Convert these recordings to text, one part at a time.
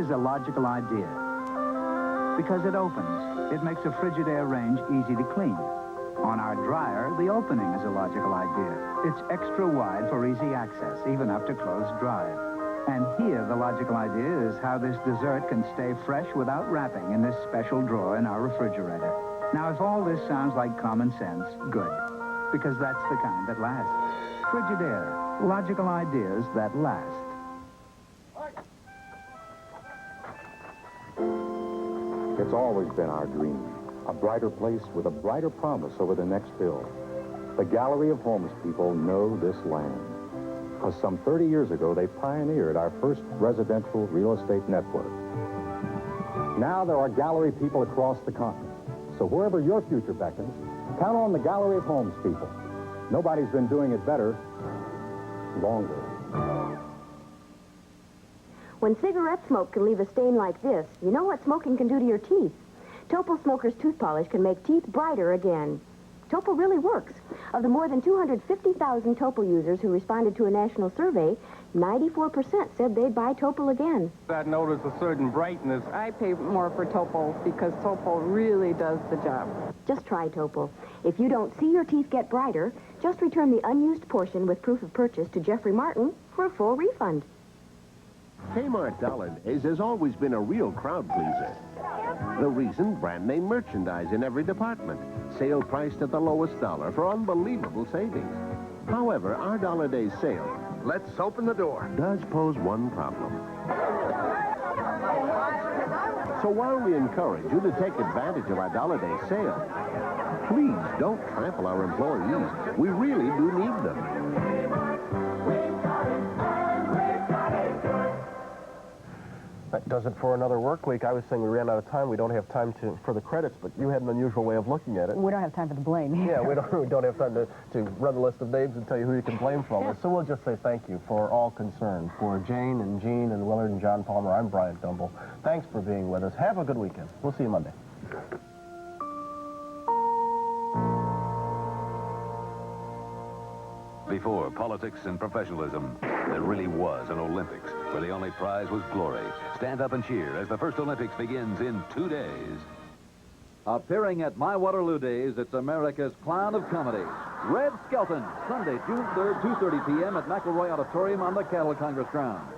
is a logical idea. Because it opens, it makes a Frigidaire range easy to clean. On our dryer, the opening is a logical idea. It's extra wide for easy access, even up to closed drive. And here, the logical idea is how this dessert can stay fresh without wrapping in this special drawer in our refrigerator. Now, if all this sounds like common sense, good. Because that's the kind that lasts. Frigidaire, logical ideas that last. It's always been our dream. A brighter place with a brighter promise over the next hill. The Gallery of Homes people know this land. Because some 30 years ago, they pioneered our first residential real estate network. Now there are gallery people across the continent. So wherever your future beckons, count on the Gallery of Homes people. Nobody's been doing it better, longer. When cigarette smoke can leave a stain like this, you know what smoking can do to your teeth. Topol Smoker's tooth polish can make teeth brighter again. Topol really works. Of the more than 250,000 Topol users who responded to a national survey, 94% said they'd buy Topol again. I notice a certain brightness. I pay more for Topol because Topol really does the job. Just try Topol. If you don't see your teeth get brighter, just return the unused portion with proof of purchase to Jeffrey Martin for a full refund. Kmart Dollar Days has always been a real crowd pleaser. The reason? Brand name merchandise in every department. Sale priced at the lowest dollar for unbelievable savings. However, our Dollar Days sale, Let's open the door. does pose one problem. So while we encourage you to take advantage of our Dollar Day sale, please don't trample our employees. We really do need them. That does it for another work week. I was saying we ran out of time. We don't have time for the credits, but you had an unusual way of looking at it. We don't have time for the blame. Yeah, we don't have time to run the list of names and tell you who you can blame for all this. So we'll just say thank you for all concerned. For Jane and Jean and Willard and John Palmer, I'm Brian Dumble. Thanks for being with us. Have a good weekend. We'll see you Monday. Before politics and professionalism, there really was an Olympics where the only prize was glory. Stand up and cheer as the first Olympics begins in 2 days. Appearing at My Waterloo Days, it's America's clown of comedy, Red Skelton, Sunday, June 3rd, 2:30 p.m. at McElroy Auditorium on the Cattle Congress grounds.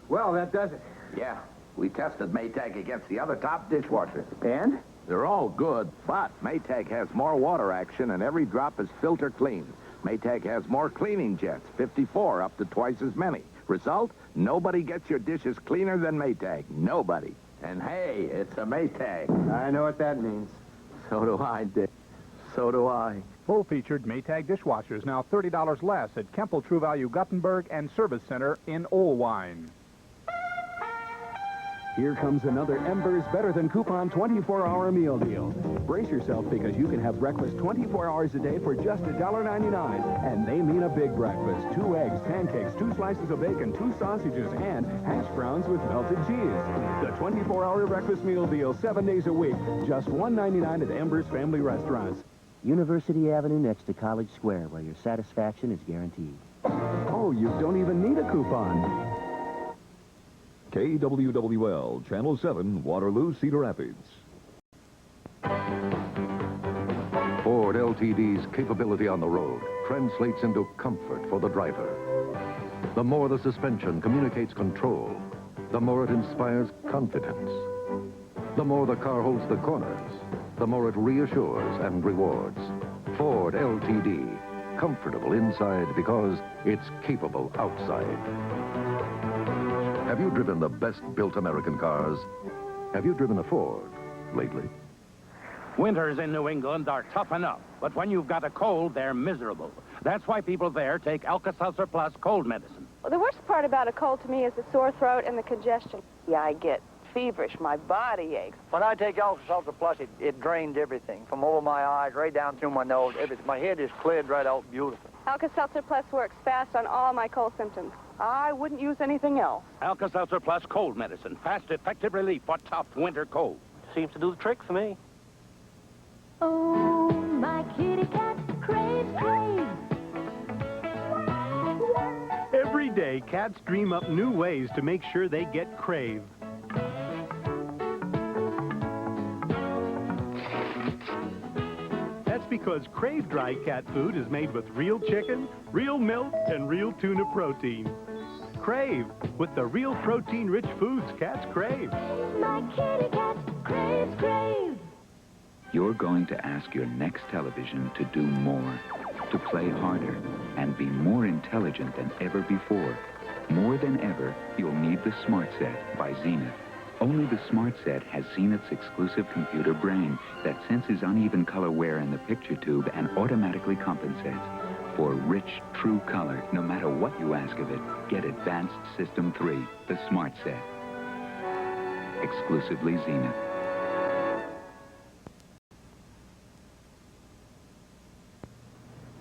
Well, that does it. Yeah, we tested Maytag against the other top dishwashers. And? They're all good, but Maytag has more water action and every drop is filter clean. Maytag has more cleaning jets, 54, up to twice as many. Result, nobody gets your dishes cleaner than Maytag. Nobody. And hey, it's a Maytag. I know what that means. So do I, Dick. So do I. Full-featured Maytag dishwashers, now $30 less at Kemple True Value Guttenberg and Service Center in Olwine. Here comes another Embers Better Than Coupon 24-hour meal deal. Brace yourself because you can have breakfast 24 hours a day for just $1.99. And they mean a big breakfast. 2 eggs, pancakes, 2 slices of bacon, 2 sausages, and hash browns with melted cheese. The 24-hour breakfast meal deal 7 days a week. Just $1.99 at Embers Family Restaurants. University Avenue next to College Square, where your satisfaction is guaranteed. Oh, you don't even need a coupon. KWWL, Channel 7, Waterloo, Cedar Rapids. Ford Ltd's capability on the road translates into comfort for the driver. The more the suspension communicates control, the more it inspires confidence. The more the car holds the corners, the more it reassures and rewards. Ford Ltd, comfortable inside because it's capable outside. Have you driven the best-built American cars? Have you driven a Ford lately? Winters in New England are tough enough, but when you've got a cold, they're miserable. That's why people there take Alka-Seltzer Plus cold medicine. Well, the worst part about a cold to me is the sore throat and the congestion. Yeah, I get feverish. My body aches. When I take Alka-Seltzer Plus, it drains everything, from over my eyes, right down through my nose, everything. My head is cleared right out beautiful. Alka-Seltzer Plus works fast on all my cold symptoms. I wouldn't use anything else. Alka-Seltzer Plus cold medicine. Fast, effective relief for tough winter cold. Seems to do the trick for me. Oh, my kitty cat craves, craves. Every day, cats dream up new ways to make sure they get Crave. because Crave Dry cat food is made with real chicken, real milk, and real tuna protein. Crave, with the real protein-rich foods cats crave. My kitty cat craves, craves. You're going to ask your next television to do more, to play harder, and be more intelligent than ever before. More than ever, you'll need the Smart Set by Zenith. Only the Smart Set has Zenith's exclusive computer brain that senses uneven color wear in the picture tube and automatically compensates. For rich, true color, no matter what you ask of it, get Advanced System 3, the Smart Set. Exclusively Zenith.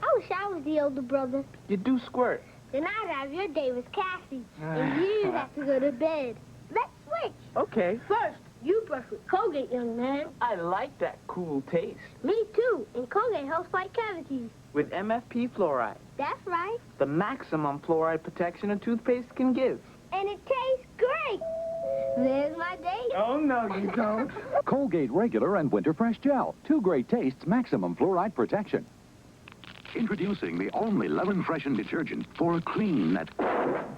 I wish I was the older brother. You do squirt. Then I'd have your day with Cassie, and you'd have to go to bed. Let's switch. Okay. First, you brush with Colgate, young man. I like that cool taste. Me too, and Colgate helps fight cavities. With MFP fluoride. That's right. The maximum fluoride protection a toothpaste can give. And it tastes great. There's my date. Oh, no, you don't. Colgate Regular and Winter Fresh Gel. 2 great tastes, maximum fluoride protection. Introducing the only Leaven Freshen detergent for a clean that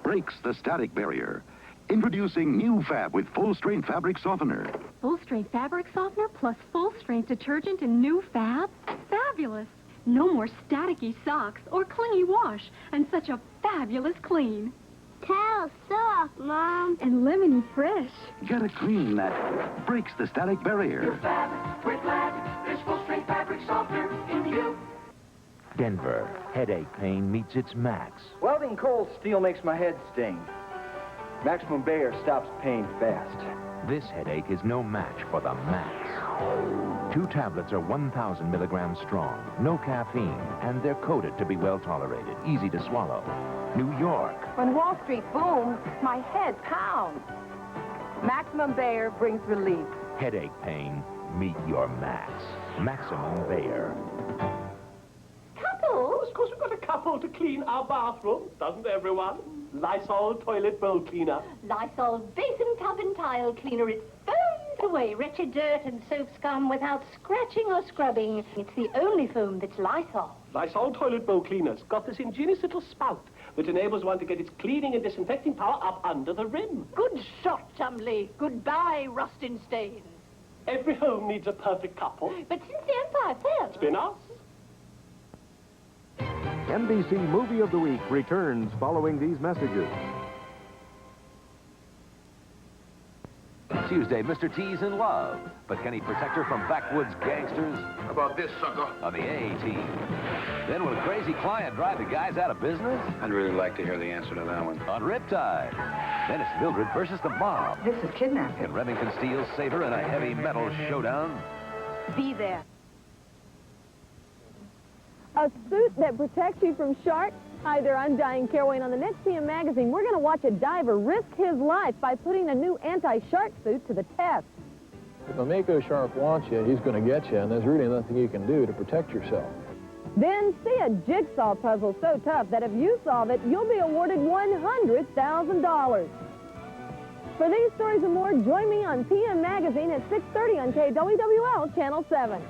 breaks the static barrier. Introducing new Fab with full-strength fabric softener. Full-strength fabric softener plus full-strength detergent and new Fab? Fabulous. No more staticky socks or clingy wash, and such a fabulous clean. Towel soft, Mom. And lemony fresh. Get a clean that breaks the static barrier. Fab, we're glad there's full-strength fabric softener in you. Denver, headache pain meets its max. Welding cold steel makes my head sting. Maximum Bayer stops pain fast. This headache is no match for the Max. 2 tablets are 1,000 milligrams strong, no caffeine, and they're coated to be well tolerated, easy to swallow. New York. When Wall Street booms, my head pounds. Maximum Bayer brings relief. Headache pain, meet your Max. Maximum Bayer. Couples? Of course we've got a couple to clean our bathrooms, doesn't everyone? Lysol toilet bowl cleaner. Lysol basin tub and tile cleaner. It foams away wretched dirt and soap scum without scratching or scrubbing. It's the only foam that's Lysol. Lysol toilet bowl cleaner's got this ingenious little spout that enables one to get its cleaning and disinfecting power up under the rim. Good shot, Chumley. Goodbye, rust and stains. Every home needs a perfect couple. But since the Empire fell... It's been us. NBC Movie of the Week returns following these messages. Tuesday, Mr. T's in love, but can he protect her from backwoods gangsters? How about this, sucker? On the A-Team. Then will a crazy client drive the guys out of business? I'd really like to hear the answer to that one. On Riptide. Then it's Mildred versus the mob. This is kidnapping. Can Remington Steele save her in a heavy metal showdown? Be there. A suit that protects you from sharks? Hi there, I'm Diane Carwayne. On the next PM Magazine, we're going to watch a diver risk his life by putting a new anti-shark suit to the test. If a mako shark wants you, he's going to get you, and there's really nothing you can do to protect yourself. Then see a jigsaw puzzle so tough that if you solve it, you'll be awarded $100,000. For these stories and more, join me on PM Magazine at 6:30 on KWWL Channel 7.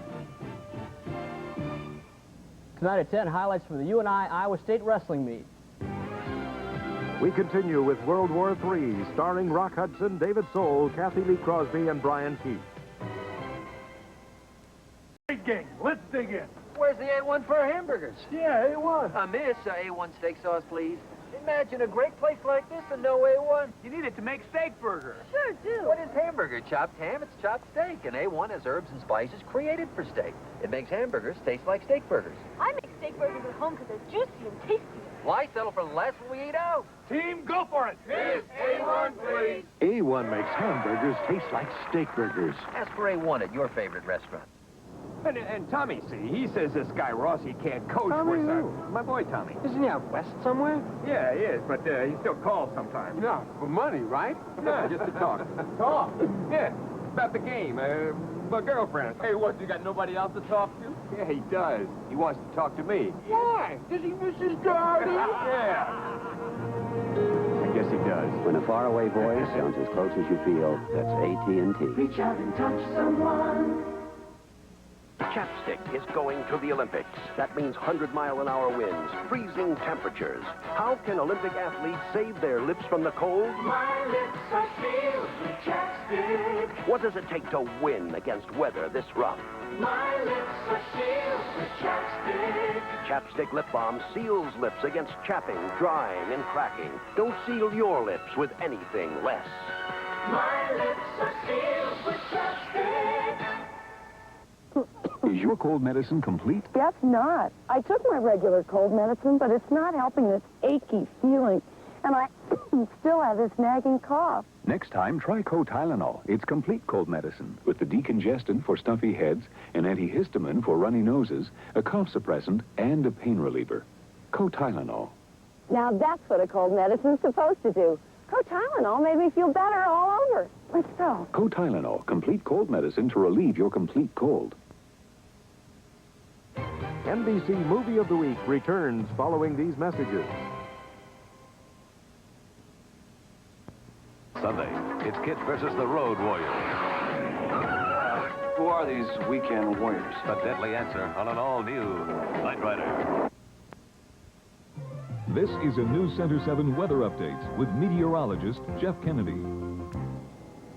Tonight at 10, highlights from the UNI Iowa State Wrestling Meet. We continue with World War III, starring Rock Hudson, David Soul, Kathy Lee Crosby, and Brian Keith. Great game. Let's dig in. Where's the A1 for hamburgers? Yeah, A1. Miss, A1 steak sauce, please. Imagine a great place like this and no A1. You need it to make steak burger. Sure do. What is hamburger? Chopped ham? It's chopped steak. And A1 has herbs and spices created for steak. It makes hamburgers taste like steak burgers. I make steak burgers at home because they're juicy and tasty. Why settle for less when we eat out? Team, go for it. Miss, A1, please. A1 makes hamburgers taste like steak burgers. Ask for A1 at your favorite restaurant. And Tommy, see, he says this guy Rossi can't coach Tommy for who? My boy Tommy. Isn't he out west somewhere? Yeah, he is, but he still calls sometimes. No, for money, right? No, just to talk. Talk? Yeah, about the game, my girlfriend. Hey, what, you got nobody else to talk to? Yeah, he does. He wants to talk to me. Why? Does he miss his daddy? Yeah. I guess he does. When a faraway voice sounds as close as you feel, that's AT&T. Reach out and touch someone. Chapstick is going to the Olympics. That means 100-mile-an-hour winds, freezing temperatures. How can Olympic athletes save their lips from the cold? My lips are sealed with chapstick. What does it take to win against weather this rough? My lips are sealed with chapstick. Chapstick lip balm seals lips against chapping, drying, and cracking. Don't seal your lips with anything less. My lips are sealed with chapstick. Is your cold medicine complete? Guess not. I took my regular cold medicine, but it's not helping this achy feeling. And I still have this nagging cough. Next time, try Co-Tylenol. It's complete cold medicine with the decongestant for stuffy heads, an antihistamine for runny noses, a cough suppressant, and a pain reliever. Co-Tylenol. Now that's what a cold medicine's supposed to do. Co-Tylenol made me feel better all over. Let's go. Co-Tylenol, complete cold medicine to relieve your complete cold. NBC Movie of the Week returns following these messages. Sunday, it's Kit versus the Road Warriors. Who are these weekend warriors? The deadly answer on an all-new Knight Rider. This is a News Center 7 weather update with meteorologist Jeff Kennedy.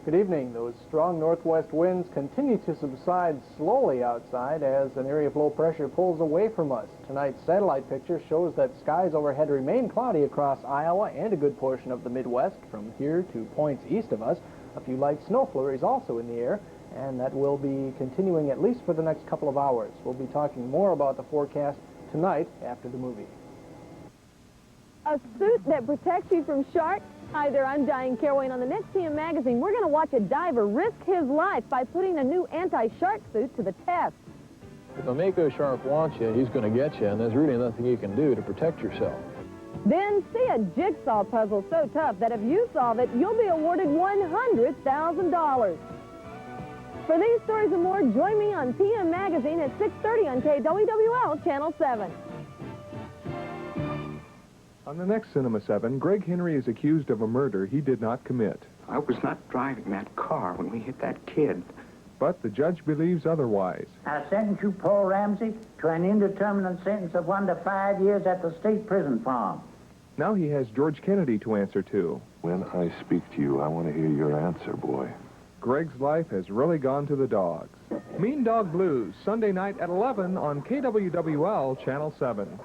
Good evening. Those strong northwest winds continue to subside slowly outside as an area of low pressure pulls away from us. Tonight's satellite picture shows that skies overhead remain cloudy across Iowa and a good portion of the Midwest from here to points east of us. A few light snow flurries also in the air, and that will be continuing at least for the next couple of hours. We'll be talking more about the forecast tonight after the movie. A suit that protects you from sharks? Hi there, I'm Diane Caraway, on the next TM Magazine, we're going to watch a diver risk his life by putting the new anti-shark suit to the test. If a mako shark wants you, he's going to get you, and there's really nothing you can do to protect yourself. Then see a jigsaw puzzle so tough that if you solve it, you'll be awarded $100,000. For these stories and more, join me on TM Magazine at 6:30 on KWWL Channel 7. On the next Cinema 7, Greg Henry is accused of a murder he did not commit. I was not driving that car when we hit that kid. But the judge believes otherwise. I sentence you, Paul Ramsey, to an indeterminate sentence of 1 to 5 years at the state prison farm. Now he has George Kennedy to answer to. When I speak to you, I want to hear your answer, boy. Greg's life has really gone to the dogs. Mean Dog Blues, Sunday night at 11 on KWWL Channel 7.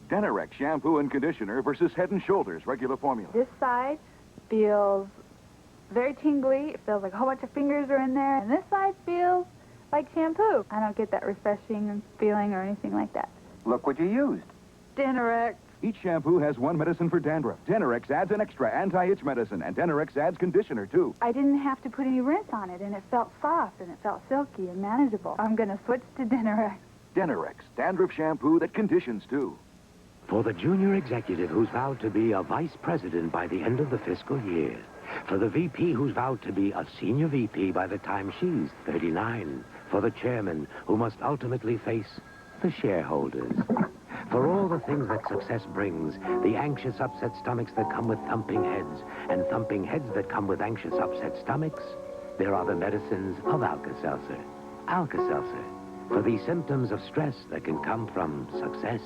Telecom shampoo and conditioner versus Head & Shoulders regular formula. This side feels very tingly. It feels like a whole bunch of fingers are in there. And this side feels like shampoo. I don't get that refreshing feeling or anything like that. Look what you used. Denorex. Each shampoo has one medicine for dandruff. Denorex adds an extra anti-itch medicine, and Denorex adds conditioner, too. I didn't have to put any rinse on it, and it felt soft, and it felt silky and manageable. I'm going to switch to Denorex. Denorex, dandruff shampoo that conditions, too. For the junior executive who's vowed to be a vice president by the end of the fiscal year. For the VP who's vowed to be a senior VP by the time she's 39. For the chairman who must ultimately face the shareholders. For all the things that success brings, the anxious, upset stomachs that come with thumping heads, and thumping heads that come with anxious, upset stomachs, there are the medicines of Alka-Seltzer. Alka-Seltzer, for these symptoms of stress that can come from success.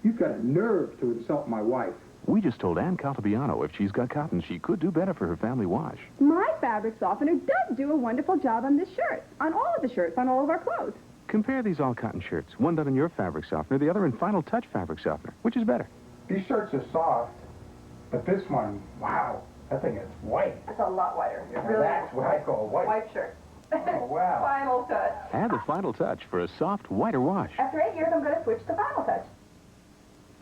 You've got a nerve to insult my wife. We just told Ann Caltabiano if she's got cotton, she could do better for her family wash. My fabric softener does do a wonderful job on this shirt, on all of the shirts, on all of our clothes. Compare these all-cotton shirts. One done in your fabric softener, the other in Final Touch fabric softener. Which is better? These shirts are soft, but this one, wow, that thing is white. It's a lot whiter. Really, that's what I call white. White shirt. Oh, wow. Final Touch. Add the Final Touch for a soft, whiter wash. After 8 years, I'm going to switch to Final Touch.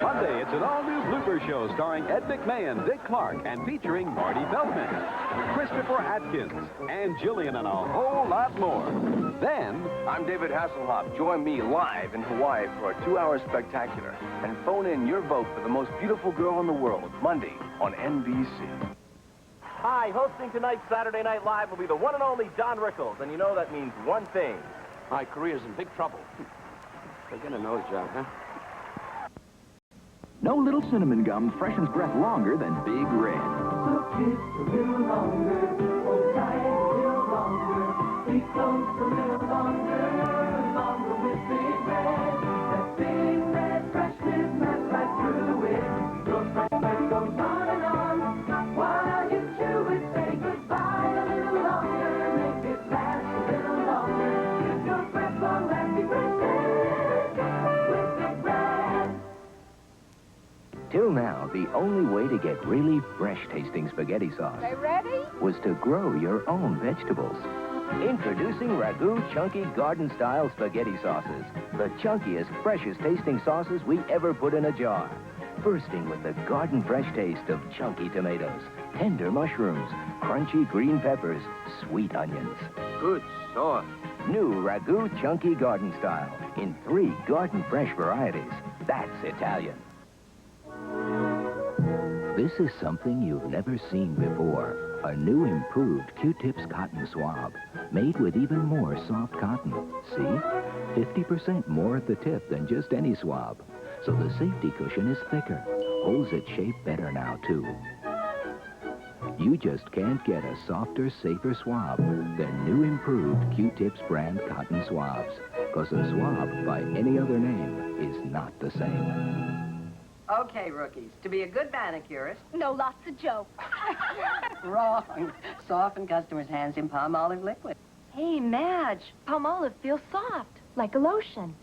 Monday, it's an all-new blooper show starring Ed McMahon, Dick Clark, and featuring Marty Feldman, Christopher Atkins, and Jillian, and a whole lot more. Then, I'm David Hasselhoff. Join me live in Hawaii for a 2-hour spectacular. And phone in your vote for the most beautiful girl in the world, Monday on NBC. Hi, hosting tonight's Saturday Night Live will be the one and only Don Rickles, and you know that means one thing. My career's in big trouble. Forget a nose job, huh? No little cinnamon gum freshens breath longer than Big Red. So kiss a little longer, hold tight a little longer, be close a little longer, longer with Big Red. That Big Red freshness maps right through it. Your fresh breath goes on and on. While you chew it, say goodbye a little longer, make it last a little longer. Give your breath long-lasting freshness with Big Red. Till now, the only way to get really fresh-tasting spaghetti sauce They ready? was to grow your own vegetables. Introducing Ragu Chunky Garden-Style Spaghetti Sauces, the chunkiest, freshest-tasting sauces we ever put in a jar. Bursting with the garden-fresh taste of chunky tomatoes, tender mushrooms, crunchy green peppers, sweet onions. Good sauce. New Ragu Chunky Garden-Style in 3 garden-fresh varieties. That's Italian. This is something you've never seen before. A new improved Q-Tips cotton swab, made with even more soft cotton. See? 50% more at the tip than just any swab. So the safety cushion is thicker, holds its shape better now, too. You just can't get a softer, safer swab than new improved Q-Tips brand cotton swabs. Because a swab by any other name is not the same. Okay, rookies. To be a good manicurist... No, lots of jokes. Wrong. Soften customers' hands in palm olive liquid. Hey, Madge, palm olive feels soft, like a lotion.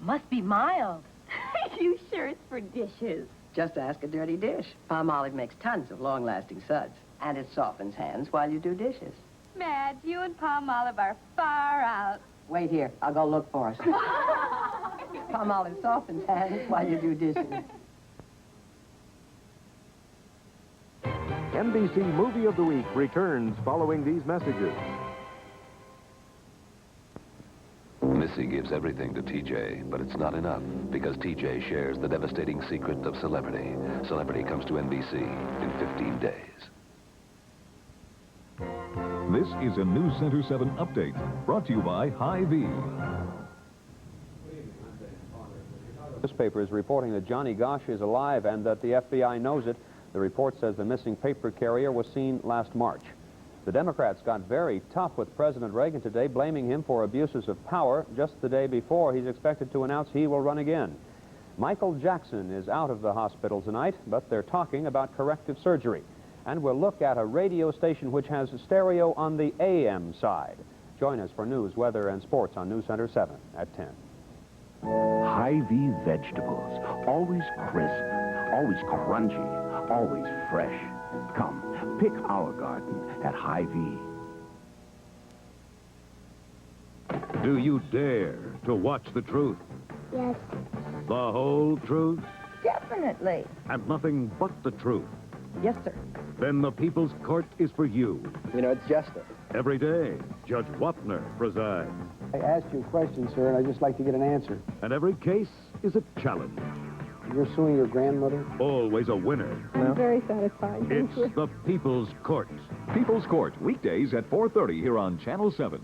Must be mild. You sure it's for dishes? Just ask a dirty dish. Palm olive makes tons of long-lasting suds. And it softens hands while you do dishes. Madge, you and palm olive are far out. Wait here. I'll go look for us. Palm olive softens hands while you do dishes. NBC Movie of the Week returns following these messages. Missy gives everything to TJ, but it's not enough because TJ shares the devastating secret of Celebrity. Celebrity comes to NBC in 15 days. This is a News Center 7 update, brought to you by Hy-Vee. Newspaper is reporting that Johnny Gosch is alive and that the FBI knows it. The report says the missing paper carrier was seen last March. The Democrats got very tough with President Reagan today, blaming him for abuses of power just the day before he's expected to announce he will run again. Michael Jackson is out of the hospital tonight, but they're talking about corrective surgery. And we'll look at a radio station which has stereo on the AM side. Join us for news, weather, and sports on News Center 7 at 10. Hy-Vee vegetables. Always crisp, always crunchy, always fresh. Come, pick our garden at Hy-Vee. Do you dare to watch the truth? Yes. The whole truth? Definitely. And nothing but the truth? Yes, sir. Then the People's Court is for you. You know, it's justice. Every day, Judge Wapner presides. I asked you a question, sir, and I'd just like to get an answer. And every case is a challenge. You're suing your grandmother? Always a winner. No. Very satisfying. It's the People's Court. People's Court, weekdays at 4:30 here on Channel 7.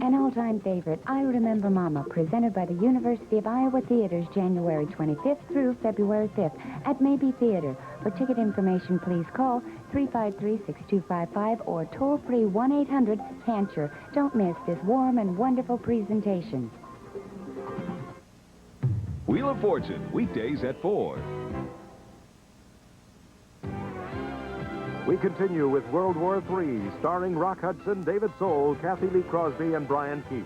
An all-time favorite, I Remember Mama, presented by the University of Iowa Theaters, January 25th through February 5th at Maybe Theater. For ticket information, please call 353-6255 or toll-free 1-800-CANCER. Don't miss this warm and wonderful presentation. Wheel of Fortune, weekdays at 4. We continue with World War III, starring Rock Hudson, David Soul, Kathy Lee Crosby, and Brian Keith.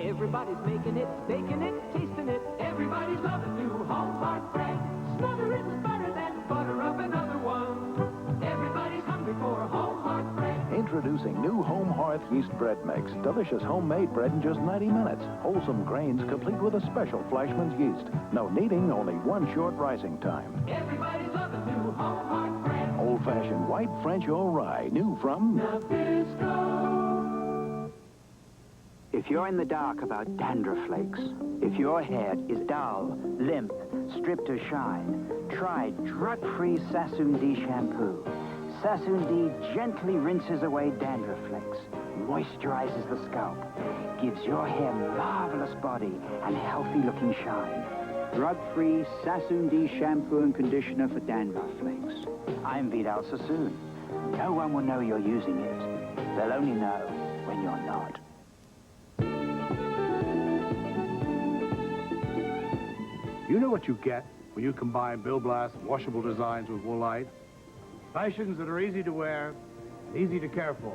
Everybody's making it, baking it, tasting it. Everybody's loving new home heart bread. Smother it with butter, then butter up another one. Everybody's hungry for home heart bread. Introducing new home hearth yeast bread mix. Delicious homemade bread in just 90 minutes. Wholesome grains complete with a special Flashman's yeast. No kneading, only one short rising time. Everybody's loving new home hearth bread. Old-fashioned white French or rye. New from Nabisco. If you're in the dark about dandruff flakes, if your hair is dull, limp, stripped or shine, try drug-free Sassoon D shampoo. Sassoon D gently rinses away dandruff flakes, moisturizes the scalp, gives your hair marvelous body and healthy-looking shine. Drug-free Sassoon D shampoo and conditioner for dandruff flakes. I'm Vidal Sassoon. No one will know you're using it. They'll only know when you're not. You know what you get when you combine Bill Blass washable designs with Woolite? Fashions that are easy to wear, easy to care for.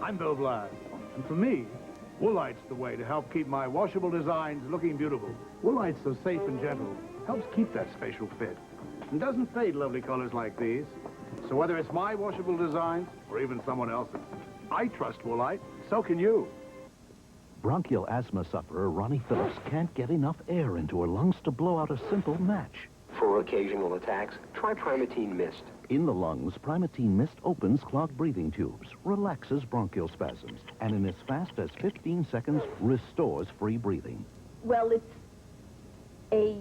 I'm Bill Blass, and for me, Woolite's the way to help keep my washable designs looking beautiful. Woolite's so safe and gentle, helps keep that spatial fit, and doesn't fade lovely colors like these. So whether it's my washable designs or even someone else's, I trust Woolite, so can you. Bronchial asthma sufferer Ronnie Phillips can't get enough air into her lungs to blow out a simple match. For occasional attacks, try Primatene Mist. In the lungs, Primatene Mist opens clogged breathing tubes, relaxes bronchial spasms, and in as fast as 15 seconds, restores free breathing. Well, it's a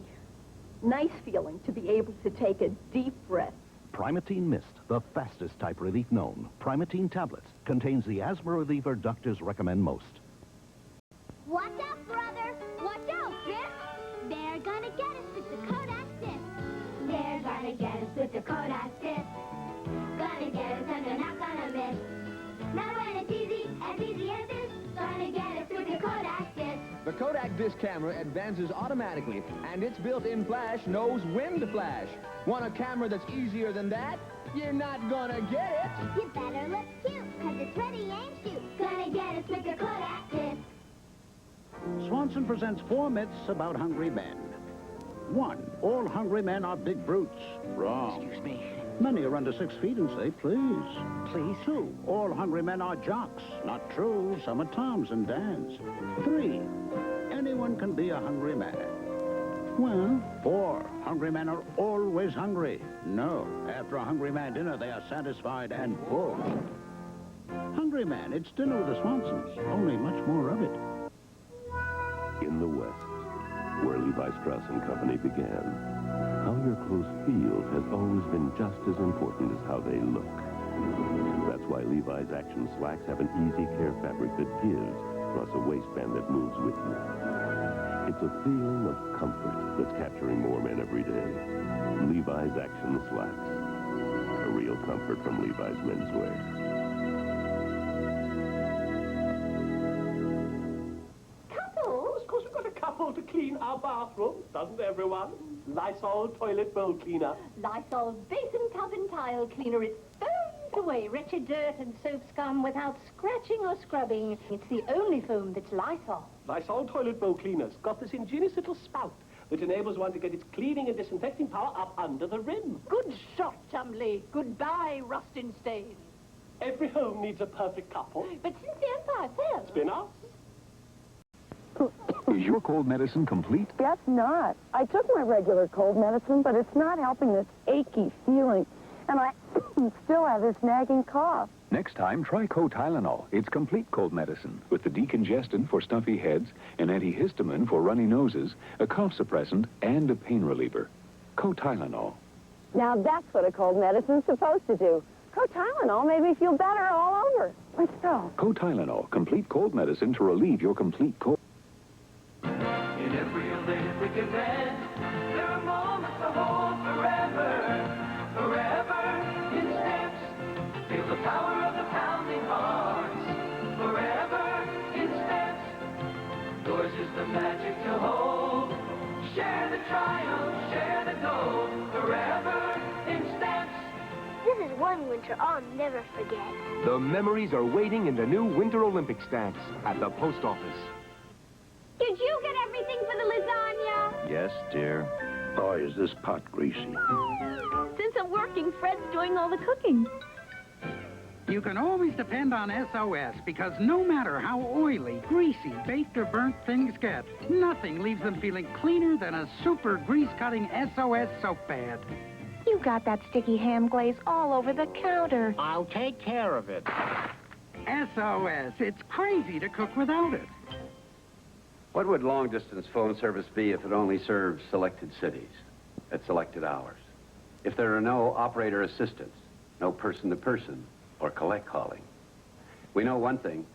nice feeling to be able to take a deep breath. Primatene Mist, the fastest type relief known. Primatene tablets contains the asthma reliever doctors recommend most. Watch out, brother! Watch out, Biff! They're gonna get us with the Kodak disc. They're gonna get us with the Kodak disc. Gonna get us and they're not gonna miss. Not when it's easy as this. Gonna get us with the Kodak disc. The Kodak disc camera advances automatically, and its built-in flash knows when to flash. Want a camera that's easier than that? You're not gonna get it! You better look cute, cause it's ready, aim, shoot. Gonna get us with the Kodak disc. Swanson presents 4 myths about hungry men. 1, all hungry men are big brutes. Wrong. Excuse me. Many are under 6 feet and say, please. Please? 2, all hungry men are jocks. Not true. Some are Toms and Dans. 3, anyone can be a hungry man. Well, 4, hungry men are always hungry. No, after a hungry man dinner, they are satisfied and full. Hungry man, it's dinner with the Swansons, only much more of it. In the West, where Levi Strauss & Company began, how your clothes feel has always been just as important as how they look. That's why Levi's Action Slacks have an easy care fabric that gives, plus a waistband that moves with you. It's a feeling of comfort that's capturing more men every day. Levi's Action Slacks. A real comfort from Levi's menswear. To clean our bathrooms, doesn't everyone? Lysol toilet bowl cleaner. Lysol basin tub and tile cleaner. It foams away wretched dirt and soap scum without scratching or scrubbing. It's the only foam that's Lysol. Lysol toilet bowl cleaner's got this ingenious little spout that enables one to get its cleaning and disinfecting power up under the rim. Good shot, Chumley. Goodbye, rust and stain. Every home needs a perfect couple. But since the Empire fell... It's been us. Is your cold medicine complete? Guess not. I took my regular cold medicine, but it's not helping this achy feeling. And I still have this nagging cough. Next time, try Co-Tylenol. It's complete cold medicine with the decongestant for stuffy heads, an antihistamine for runny noses, a cough suppressant, and a pain reliever. Co-Tylenol. Now that's what a cold medicine's supposed to do. Co-Tylenol made me feel better all over. Let's go. Co-Tylenol, complete cold medicine to relieve your complete cold. In every Olympic event, there are moments to hold forever. Forever in steps. Feel the power of the pounding hearts. Forever in steps. Yours is the magic to hold. Share the triumph, share the gold. Forever in steps. This is one winter I'll never forget. The memories are waiting in the new Winter Olympic stamps at the post office. Did you get everything for the lasagna? Yes, dear. Boy, is this pot greasy. Since I'm working, Fred's doing all the cooking. You can always depend on SOS because no matter how oily, greasy, baked, or burnt things get, nothing leaves them feeling cleaner than a super grease-cutting SOS soap pad. You got that sticky ham glaze all over the counter. I'll take care of it. SOS. It's crazy to cook without it. What would long-distance phone service be if it only served selected cities at selected hours? If there are no operator assistants, no person-to-person or collect calling? We know one thing.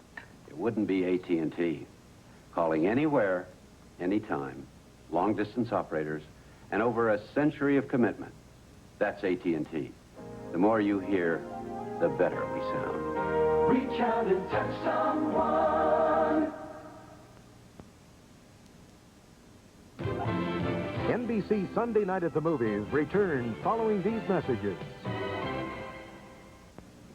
It wouldn't be AT&T. Calling anywhere, anytime, long-distance operators, and over a century of commitment. That's AT&T. The more you hear, the better we sound. Reach out and touch someone. NBC Sunday Night at the Movies returns following these messages.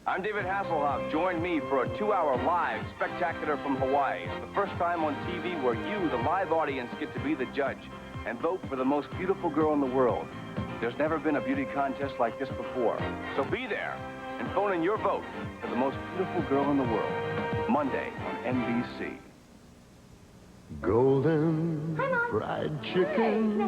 I'm David Hasselhoff. Join me for a 2-hour live spectacular from Hawaii. The first time on TV where you, the live audience, get to be the judge and vote for the most beautiful girl in the world. There's never been a beauty contest like this before. So be there and phone in your vote for the most beautiful girl in the world. Monday on NBC. Golden fried chicken.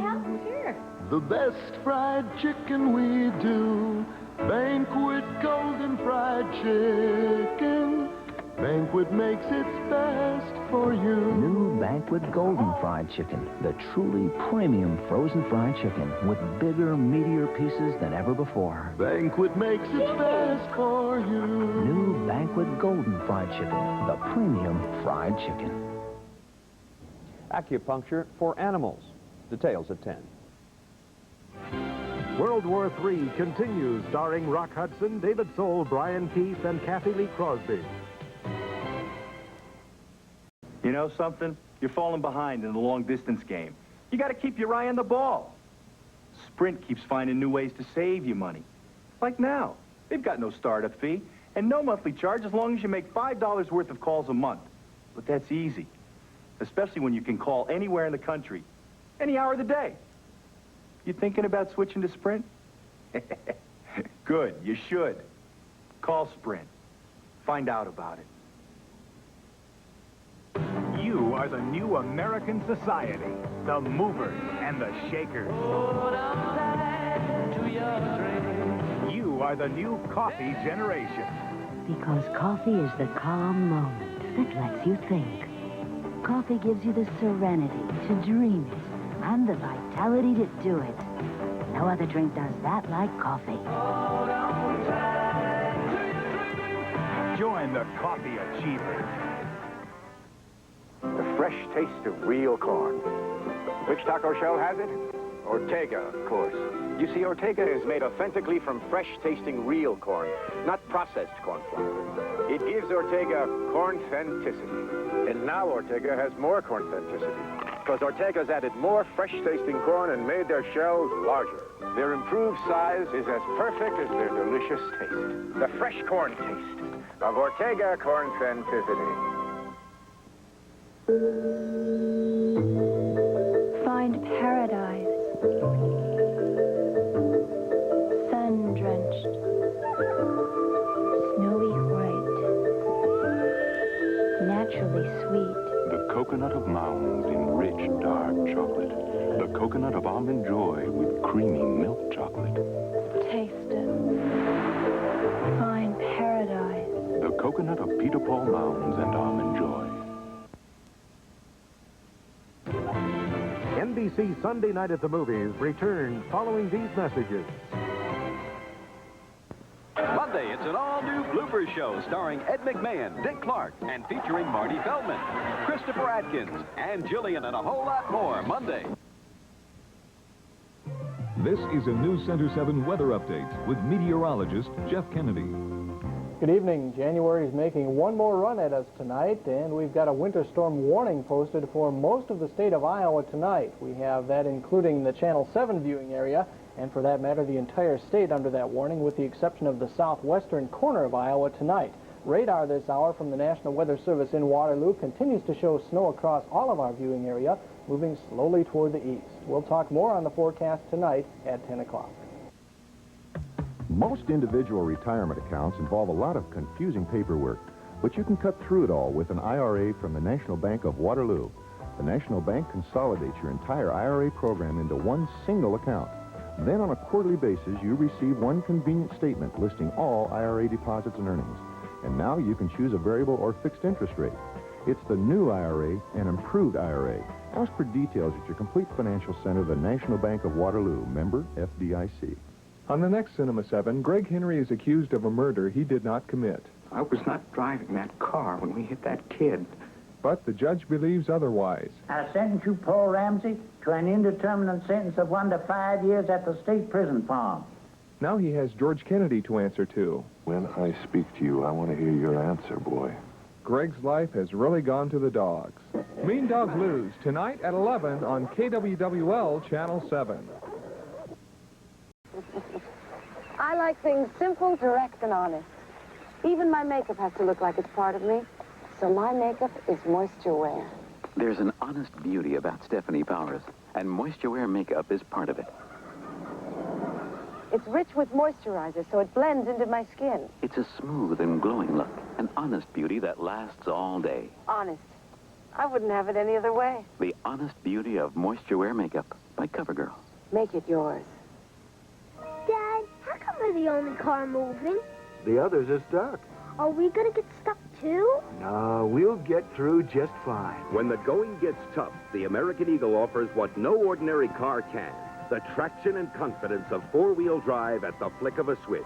Sure. The best fried chicken we do. Banquet golden fried chicken. Banquet makes its best for you. New Banquet Golden Fried Chicken. The truly premium frozen fried chicken with bigger, meatier pieces than ever before. Banquet makes its best for you. New Banquet Golden Fried Chicken. The premium fried chicken. Acupuncture for animals. Details at 10. World War III continues, starring Rock Hudson, David Soul, Brian Keith, and Kathy Lee Crosby. You know something? You're falling behind in the long-distance game. You got to keep your eye on the ball. Sprint keeps finding new ways to save you money. Like now, they've got no startup fee and no monthly charge as long as you make $5 worth of calls a month. But that's easy, especially when you can call anywhere in the country, any hour of the day. You thinking about switching to Sprint? Good, you should. Call Sprint. Find out about it. You are the new American society, the movers and the shakers. You are the new coffee generation. Because coffee is the calm moment that lets you think. Coffee gives you the serenity to dream it and the vitality to do it. No other drink does that like coffee. Join the coffee achievers. The fresh taste of real corn. Which taco shell has it? Ortega, of course. You see, Ortega is made authentically from fresh-tasting real corn, not processed corn flour. It gives Ortega corn-thenticity. And now Ortega has more corn-thenticity, because Ortega's added more fresh-tasting corn and made their shells larger. Their improved size is as perfect as their delicious taste. The fresh corn taste of Ortega corn-thenticity. Find paradise. Sun-drenched. Snowy white. Naturally sweet. The coconut of mounds in rich, dark chocolate. The coconut of almond joy with creamy milk chocolate. Taste it. Find paradise. The coconut of Peter Paul mounds and almond joy. NBC Sunday Night at the Movies returns following these messages. Monday, it's an all-new blooper show starring Ed McMahon, Dick Clark, and featuring Marty Feldman, Christopher Atkins, and Jillian, and a whole lot more. Monday. This is a News Center 7 weather update with meteorologist Jeff Kennedy. Good evening. January is making one more run at us tonight, and we've got a winter storm warning posted for most of the state of Iowa tonight. We have that including the Channel 7 viewing area, and for that matter, the entire state under that warning, with the exception of the southwestern corner of Iowa tonight. Radar this hour from the National Weather Service in Waterloo continues to show snow across all of our viewing area, moving slowly toward the east. We'll talk more on the forecast tonight at 10 o'clock. Most individual retirement accounts involve a lot of confusing paperwork, but you can cut through it all with an IRA from the National Bank of Waterloo. The National Bank consolidates your entire IRA program into one single account. Then on a quarterly basis, you receive one convenient statement listing all IRA deposits and earnings. And now you can choose a variable or fixed interest rate. It's the new IRA, an improved IRA. Ask for details at your complete financial center, the National Bank of Waterloo, member FDIC. On the next Cinema 7, Greg Henry is accused of a murder he did not commit. I was not driving that car when we hit that kid. But the judge believes otherwise. I sentence you, Paul Ramsey, to an indeterminate sentence of 1 to 5 years at the state prison farm. Now he has George Kennedy to answer to. When I speak to you, I want to hear your answer, boy. Greg's life has really gone to the dogs. Mean Dogs Lose, tonight at 11 on KWWL Channel 7. I like things simple, direct, and honest. Even my makeup has to look like it's part of me. So my makeup is Moisture Wear. There's an honest beauty about Stephanie Powers, and Moisture Wear makeup is part of it. It's rich with moisturizer, so it blends into my skin. It's a smooth and glowing look, an honest beauty that lasts all day. Honest. I wouldn't have it any other way. The honest beauty of Moisture Wear makeup by CoverGirl. Make it yours. Dad, how come we're the only car moving? The others are stuck. Are we gonna get stuck too? No, we'll get through just fine. When the going gets tough, the American Eagle offers what no ordinary car can. The traction and confidence of four-wheel drive at the flick of a switch.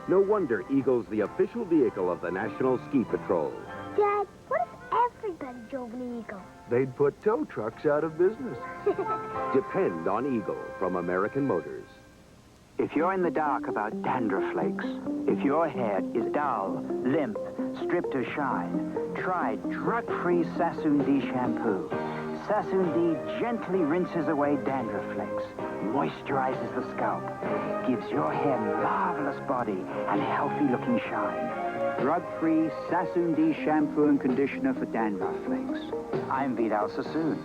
No wonder Eagle's the official vehicle of the National Ski Patrol. Dad, what if everybody drove an Eagle? They'd put tow trucks out of business. Depend on Eagle from American Motors. If you're in the dark about dandruff flakes, if your hair is dull, limp, stripped or shine, try drug-free Sassoon D shampoo. Sassoon D gently rinses away dandruff flakes, moisturizes the scalp, gives your hair marvelous body and healthy-looking shine. Drug-free Sassoon D shampoo and conditioner for dandruff flakes. I'm Vidal Sassoon.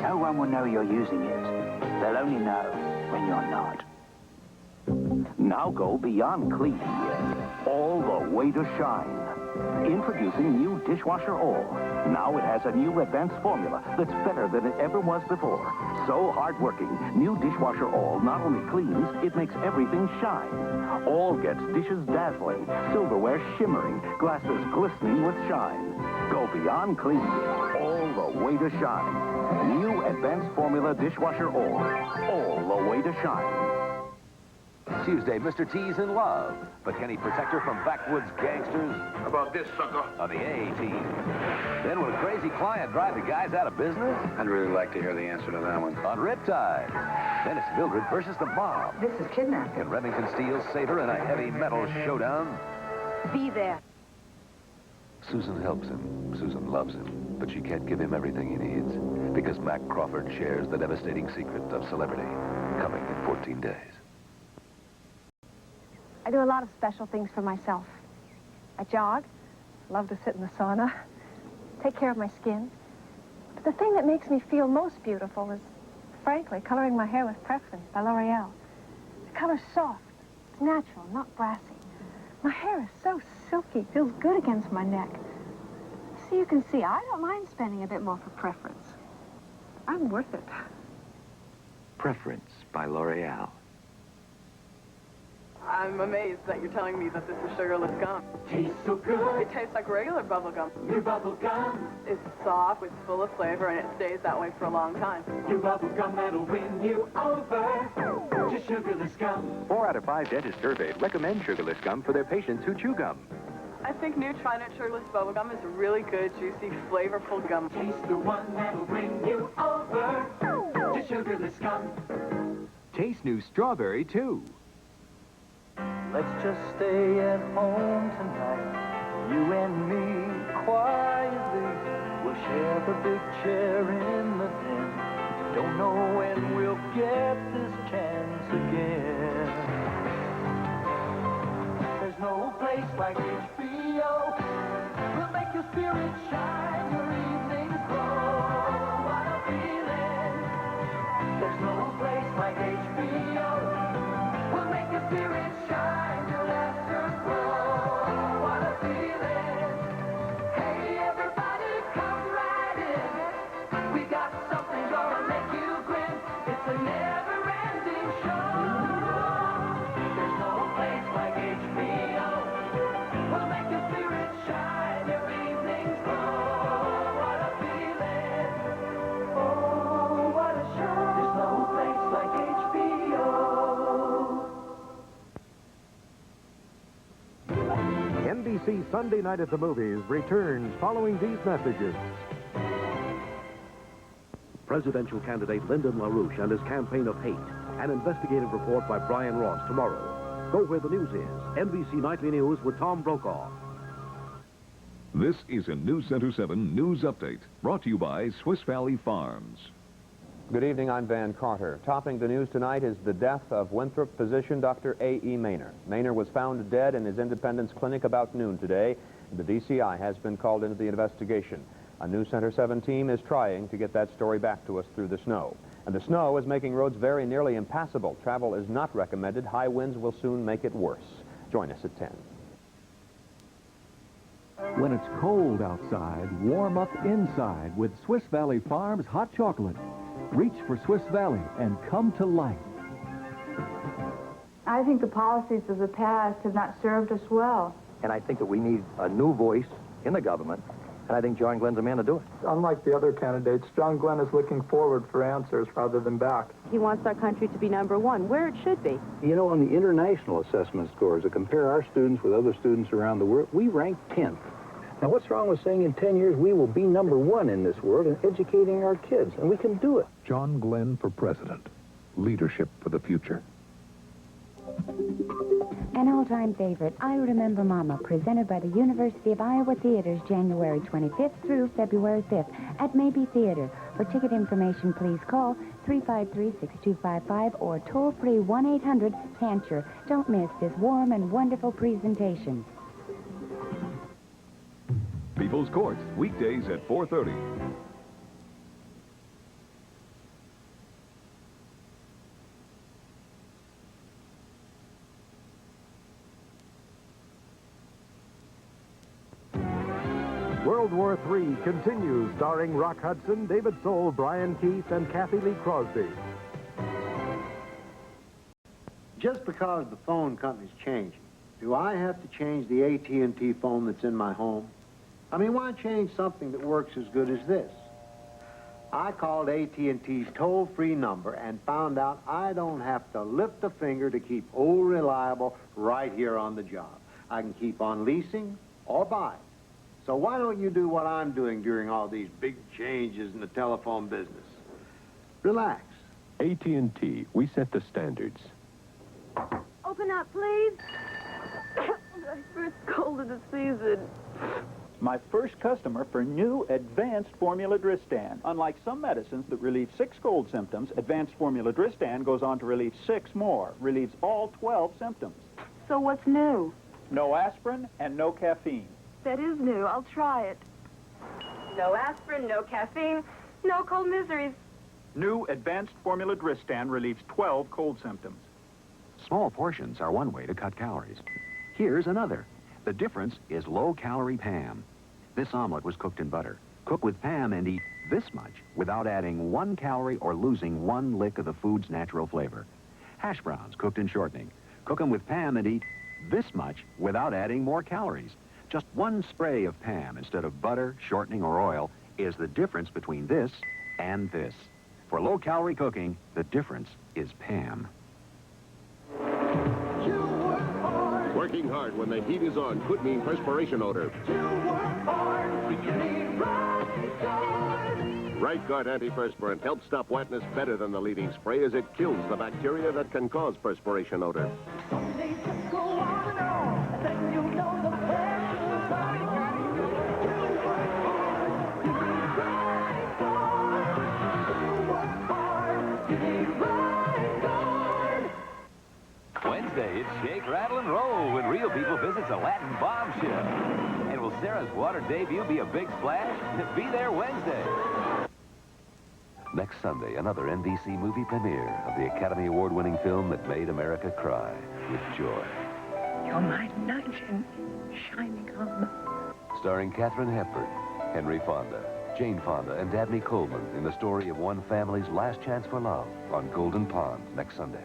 No one will know you're using it. They'll only know when you're not. Now go beyond clean, all the way to shine. Introducing new dishwasher oil. Now it has a new advanced formula that's better than it ever was before. So hardworking, new dishwasher oil not only cleans, it makes everything shine. All gets dishes dazzling, silverware shimmering, glasses glistening with shine. Go beyond clean, all the way to shine. New advanced formula dishwasher oil, all the way to shine. Tuesday, Mr. T's in love, but can he protect her from backwoods gangsters? How about this, sucker? On the A-team. Then will a crazy client drive the guys out of business? I'd really like to hear the answer to that one. On Riptide. Then it's Mildred versus the mob. This is kidnapping. Can Remington Steele save her in a heavy metal showdown? Be there. Susan helps him. Susan loves him. But she can't give him everything he needs. Because Mac Crawford shares the devastating secret of celebrity. Coming in 14 days. I do a lot of special things for myself. I jog, love to sit in the sauna, take care of my skin. But the thing that makes me feel most beautiful is, frankly, coloring my hair with Preference by L'Oreal. The color's soft, it's natural, not brassy. My hair is so silky, feels good against my neck. So you can see, I don't mind spending a bit more for Preference. I'm worth it. Preference by L'Oreal. I'm amazed that you're telling me that this is sugarless gum. Tastes so good. It tastes like regular bubble gum. Your bubble gum. It's soft, it's full of flavor, and it stays that way for a long time. Your bubble gum that'll win you over. Just sugarless gum. 4 out of 5 dentists surveyed recommend sugarless gum for their patients who chew gum. I think new Trident sugarless bubble gum is a really good, juicy, flavorful gum. Taste the one that'll win you over. Just sugarless gum. Taste new strawberry, too. Let's just stay at home tonight, you and me, quietly. We'll share the big chair in the den. Don't know when we'll get this chance again. There's no place like HBO. We'll make your spirit shine, your evenings glow. What a feeling. There's no place like HBO. We'll make your spirit shine. NBC Sunday Night at the Movies returns following these messages. Presidential candidate Lyndon LaRouche and his campaign of hate. An investigative report by Brian Ross tomorrow. Go where the news is. NBC Nightly News with Tom Brokaw. This is a News Center 7 News Update, brought to you by Swiss Valley Farms. Good evening, I'm Van Carter. Topping the news tonight is the death of Winthrop physician Dr. A.E. Maynor. Maynor was found dead in his Independence clinic about noon today. The DCI has been called into the investigation. A News Center 7 team is trying to get that story back to us through the snow. And the snow is making roads very nearly impassable. Travel is not recommended. High winds will soon make it worse. Join us at 10. When it's cold outside, warm up inside with Swiss Valley Farms hot chocolate. Reach for Swiss Valley and come to life. I think the policies of the past have not served us well. And I think that we need a new voice in the government, and I think John Glenn's the man to do it. Unlike the other candidates, John Glenn is looking forward for answers rather than back. He wants our country to be #1, where it should be. You know, on the international assessment scores, to compare our students with other students around the world, we rank 10th. Now, what's wrong with saying in 10 years we will be #1 in this world and educating our kids? And we can do it. John Glenn for president. Leadership for the future. An all-time favorite, I Remember Mama, presented by the University of Iowa Theaters, January 25th through February 5th at Maybe Theater. For ticket information, please call 353-6255 or toll-free 1-800-CANCER. Don't miss this warm and wonderful presentation. People's Court, weekdays at 4:30. World War III continues, starring Rock Hudson, David Soul, Brian Keith, and Kathy Lee Crosby. Just because the phone company's changing, do I have to change the AT&T phone that's in my home? I mean, why change something that works as good as this? I called AT&T's toll-free number and found out I don't have to lift a finger to keep old reliable right here on the job. I can keep on leasing or buying. So why don't you do what I'm doing during all these big changes in the telephone business? Relax. AT&T, we set the standards. Open up, please. My first cold of the season. My first customer for new Advanced Formula Dristan. Unlike some medicines that relieve 6 cold symptoms, Advanced Formula Dristan goes on to relieve 6 more, relieves all 12 symptoms. So what's new? No aspirin and no caffeine. That is new. I'll try it. No aspirin, no caffeine, no cold miseries. New Advanced Formula Dristan relieves 12 cold symptoms. Small portions are one way to cut calories. Here's another. The difference is low-calorie Pam. This omelet was cooked in butter. Cook with Pam and eat this much without adding 1 calorie or losing 1 lick of the food's natural flavor. Hash browns cooked in shortening. Cook them with Pam and eat this much without adding more calories. Just 1 spray of Pam instead of butter, shortening, or oil is the difference between this and this. For low-calorie cooking, the difference is Pam. Working hard when the heat is on could mean perspiration odor. Right Guard Antiperspirant helps stop wetness better than the leading spray as it kills the bacteria that can cause perspiration odor. Wednesday, it's Shake, Rattle, and Roll when real people visits a Latin bombshell. And will Sarah's water debut be a big splash? Be there Wednesday. Next Sunday, another NBC movie premiere of the Academy Award-winning film that made America cry with joy. You're my knight in shining armor. Starring Katharine Hepburn, Henry Fonda, Jane Fonda, and Dabney Coleman in the story of one family's last chance for love on Golden Pond next Sunday.